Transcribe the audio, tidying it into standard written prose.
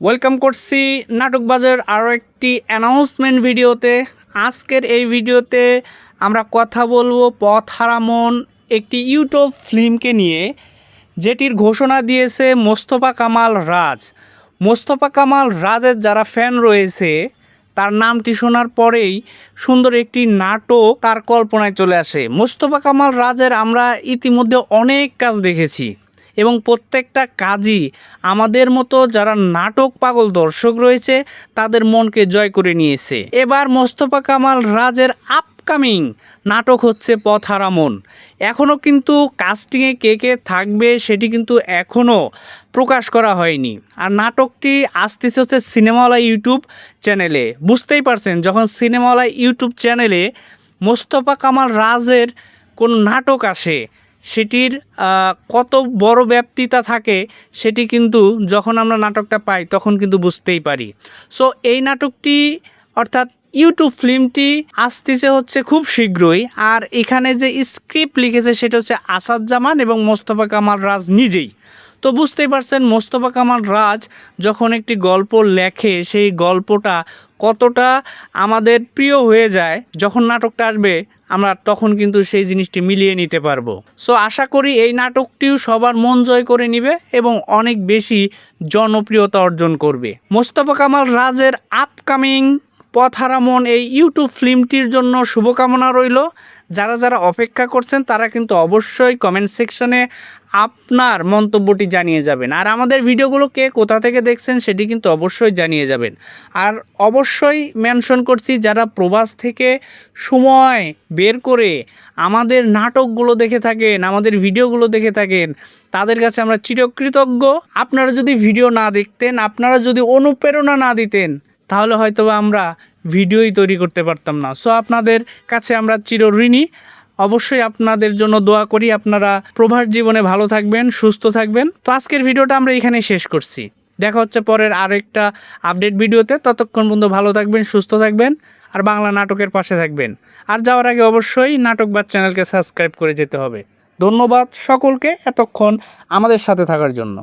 Welcome করছি নাটক বাজার আরও একটি অ্যানাউন্সমেন্ট ভিডিওতে। আজকের এই ভিডিওতে আমরা কথা বলবো পথ হারা মন একটি ইউটিউব ফিল্মকে নিয়ে, যেটির ঘোষণা দিয়েছে মোস্তফা কামাল রাজ। মোস্তফা কামাল রাজের যারা ফ্যান রয়েছে তার নামটি শোনার পরেই সুন্দর একটি নাটক তার কল্পনায় চলে আসে। মোস্তফা কামাল রাজের আমরা ইতিমধ্যে অনেক কাজ দেখেছি এবং প্রত্যেকটা কাজই আমাদের মতো যারা নাটক পাগল দর্শক রয়েছে তাদের মনকে জয় করে নিয়েছে। এবার মোস্তফা কামাল রাজের আপকামিং নাটক হচ্ছে পথ হারা মন। এখনও কিন্তু কাস্টিংয়ে কে কে থাকবে সেটি কিন্তু এখনও প্রকাশ করা হয়নি। আর নাটকটি আসতেছে হচ্ছে সিনেমাওয়ালা ইউটিউব চ্যানেলে। বুঝতেই পারছেন, যখন সিনেমাওয়ালা ইউটিউব চ্যানেলে মোস্তফা কামাল রাজের কোন নাটক আসে সেটির কত বড় ব্যাপ্তিতা থাকে সেটি কিন্তু যখন আমরা নাটকটা পাই তখন কিন্তু বুঝতেই পারি। সো এই নাটকটি অর্থাৎ ইউটিউব ফিল্মটি আসতেছে হচ্ছে খুব শীঘ্রই। আর এখানে যে স্ক্রিপ্ট লিখেছে সেটা হচ্ছে আসাদ জামান এবং মোস্তফা কামাল রাজ নিজেই। তো বুঝতেই পারছেন মোস্তফা কামাল রাজ যখন একটি গল্প লেখে সেই গল্পটা কতটা আমাদের প্রিয় হয়ে যায়। যখন নাটকটা আসবে আমরা তখন কিন্তু সেই জিনিসটি মিলিয়ে নিতে পারবো। সো আশা করি এই নাটকটিও সবার মন জয় করে নেবে এবং অনেক বেশি জনপ্রিয়তা অর্জন করবে। মোস্তফা কামাল রাজের আপকামিং পথ হারা মন এই ইউটিউব ফিল্মটির জন্য শুভকামনা রইল। যারা যারা অপেক্ষা করছেন তারা কিন্তু অবশ্যই কমেন্ট সেকশনে আপনার মন্তব্যটি জানিয়ে যাবেন। আর আমাদের ভিডিওগুলো কে কোথা থেকে দেখছেন সেটি কিন্তু অবশ্যই জানিয়ে যাবেন। আর অবশ্যই মেনশন করছি, যারা প্রবাস থেকে সময় বের করে আমাদের নাটকগুলো দেখে থাকেন, আমাদের ভিডিওগুলো দেখে থাকেন, তাদের কাছে আমরা চিরকৃতজ্ঞ। আপনারা যদি ভিডিও না দেখতেন, আপনারা যদি অনুপ্রেরণা না দিতেন, তাহলে হয়তো আমরা ভিডিওই তৈরি করতে পারতাম না। সো আপনাদের কাছে আমরা চিরঋণী। অবশ্যই আপনাদের জন্য দোয়া করি। আপনারা প্রবাস জীবনে ভালো থাকবেন, সুস্থ থাকবেন। তো আজকের ভিডিওটা আমরা এখানে শেষ করছি। দেখা হচ্ছে পরের আরেকটা আপডেট ভিডিওতে। ততক্ষণ পর্যন্ত ভালো থাকবেন, সুস্থ থাকবেন আর বাংলা নাটকের পাশে থাকবেন। আর যাওয়ার আগে অবশ্যই নাটকবাদ চ্যানেলকে সাবস্ক্রাইব করে যেতে হবে। ধন্যবাদ সকলকে এতক্ষণ আমাদের সাথে থাকার জন্য।